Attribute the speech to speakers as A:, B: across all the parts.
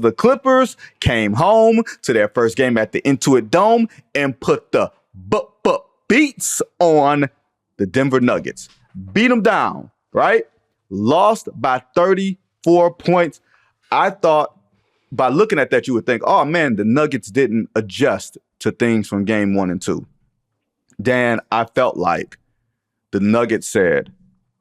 A: The Clippers came home to their first game at the Intuit Dome and put the beats on the Denver Nuggets. Beat them down, right? Lost by 34 points. I thought by looking at that, you would think, oh man, the Nuggets didn't adjust to things from game 1 and 2. Dan, I felt like the Nuggets said,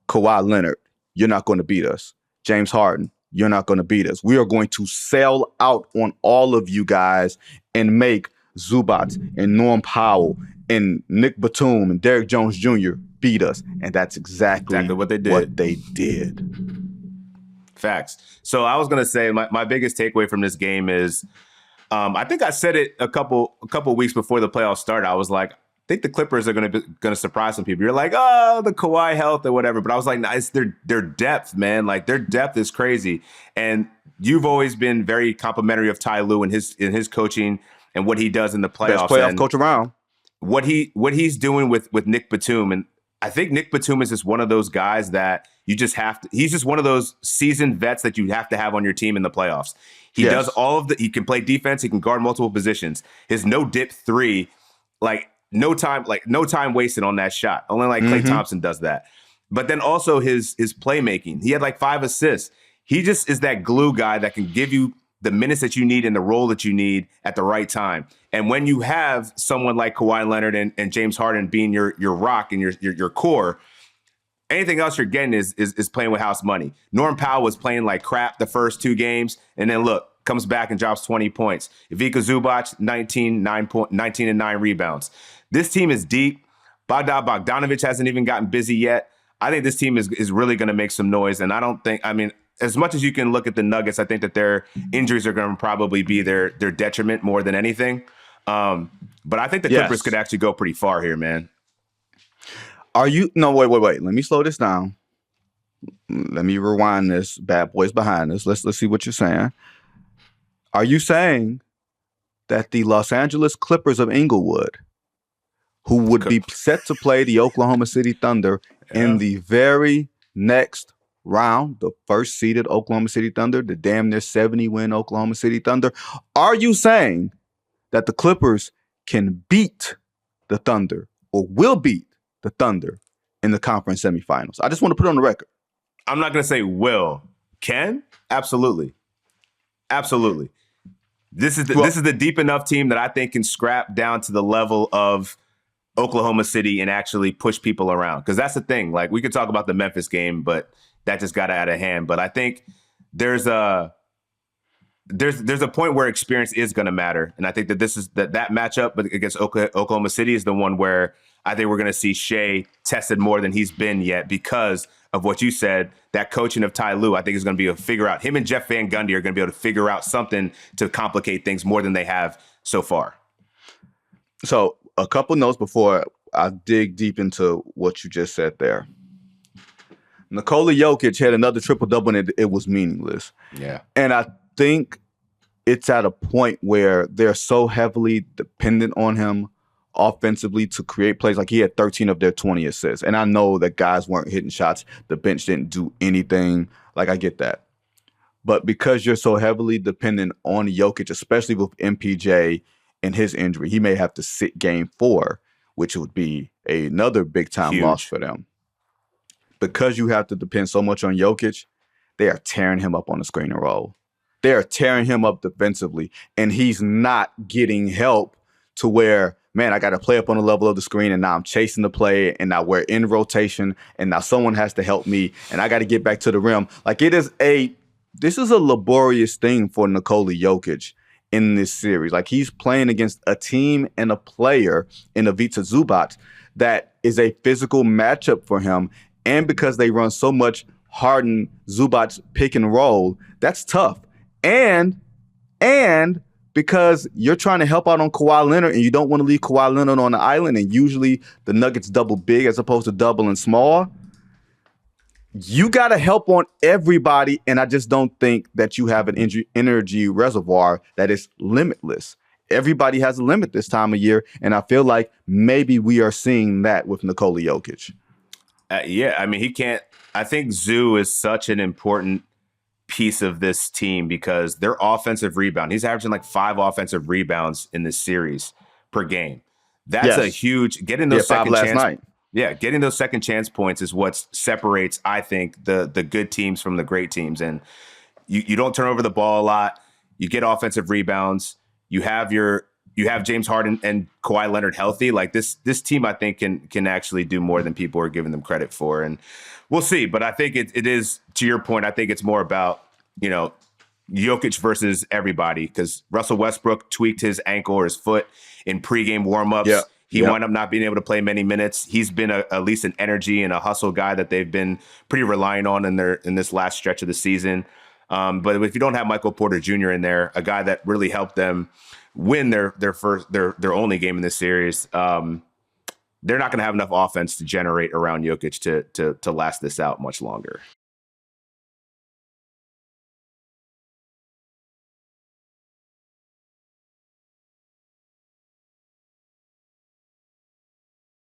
A: Kawhi Leonard, you're not going to beat us. James Harden, you're not going to beat us. We are going to sell out on all of you guys and make Zubac and Norm Powell and Nick Batum and Derrick Jones Jr. beat us. And that's exactly
B: what they did. Facts. So I was going to say my biggest takeaway from this game is I think I said it a couple weeks before the playoffs started. I was like, I think the Clippers are going to surprise some people. You're like, oh, the Kawhi health or whatever. But I was like, nah, it's their depth, man. Like their depth is crazy. And you've always been very complimentary of Ty Lue and his coaching and what he does in the playoffs.
A: Best playoff coach around.
B: What he's doing with Nick Batum. And I think Nick Batum is just one of those guys that you just have to. He's just one of those seasoned vets that you have to have on your team in the playoffs. He does all of he can play defense. He can guard multiple positions. His no dip three, no time wasted on that shot. Only Klay Thompson does that. But then also his playmaking. He had 5 assists. He just is that glue guy that can give you the minutes that you need and the role that you need at the right time. And when you have someone like Kawhi Leonard and James Harden being your rock and your core, anything else you're getting is playing with house money. Norm Powell was playing like crap the first 2 games, and then look, comes back and drops 20 points. Ivica Zubac, 19 and 9 rebounds. This team is deep. Bogdanovic hasn't even gotten busy yet. I think this team is really going to make some noise. And as much as you can look at the Nuggets, I think that their injuries are going to probably be their detriment more than anything. But I think the Clippers could actually go pretty far here, man.
A: Wait. Let me slow this down. Let me rewind this. Bad boys behind us. Let's see what you're saying. Are you saying that the Los Angeles Clippers of Inglewood, who would be set to play the Oklahoma City Thunder in the very next round, the first seeded Oklahoma City Thunder, the damn near 70-win Oklahoma City Thunder, are you saying that the Clippers can beat the Thunder or will beat the Thunder in the conference semifinals? I just want to put it on the record.
B: I'm not going to say will. Can? Absolutely. Absolutely. This is the deep enough team that I think can scrap down to the level of Oklahoma City and actually push people around. Because that's the thing. We could talk about the Memphis game, but that just got out of hand. But I think there's a point where experience is going to matter. And I think that that matchup against Oklahoma City is the one where I think we're going to see Shea tested more than he's been yet because of what you said. That coaching of Ty Lue, I think, is going to be able to figure out. Him and Jeff Van Gundy are going to be able to figure out something to complicate things more than they have so far.
A: So a couple notes before I dig deep into what you just said there. Nikola Jokic had another triple-double, and it was meaningless.
B: Yeah.
A: And I think it's at a point where they're so heavily dependent on him offensively to create plays. He had 13 of their 20 assists. And I know that guys weren't hitting shots. The bench didn't do anything. I get that. But because you're so heavily dependent on Jokic, especially with MPJ and his injury, he may have to sit game 4, which would be another big-time loss for them. Because you have to depend so much on Jokic, they are tearing him up on the screen and roll. They are tearing him up defensively, and he's not getting help to where, man, I got to play up on the level of the screen, and now I'm chasing the play, and now we're in rotation, and now someone has to help me, and I got to get back to the rim. This is a laborious thing for Nikola Jokic in this series. He's playing against a team and a player in Ivica Zubac that is a physical matchup for him. And because they run so much Harden, Zubac pick and roll, that's tough. And because you're trying to help out on Kawhi Leonard and you don't want to leave Kawhi Leonard on the island, and usually the Nuggets double big as opposed to double and small, you got to help on everybody. And I just don't think that you have an energy reservoir that is limitless. Everybody has a limit this time of year, and I feel like maybe we are seeing that with Nikola Jokic.
B: He can't. I think Zoo is such an important piece of this team because their offensive rebound, he's averaging like 5 offensive rebounds in this series per game. That's a huge, getting those second chance. Night. Yeah, getting those second chance points is what separates, I think, the good teams from the great teams. And you don't turn over the ball a lot. You get offensive rebounds. You have James Harden and Kawhi Leonard healthy. Like this team, I think, can actually do more than people are giving them credit for. And we'll see. But I think it is, to your point, I think it's more about, Jokic versus everybody, because Russell Westbrook tweaked his ankle or his foot in pregame warmups. Yeah. He wound up not being able to play many minutes. He's been at least an energy and a hustle guy that they've been pretty reliant on in this last stretch of the season. But if you don't have Michael Porter Jr. in there, a guy that really helped them win their only game in this series, they're not going to have enough offense to generate around Jokic to last this out much longer.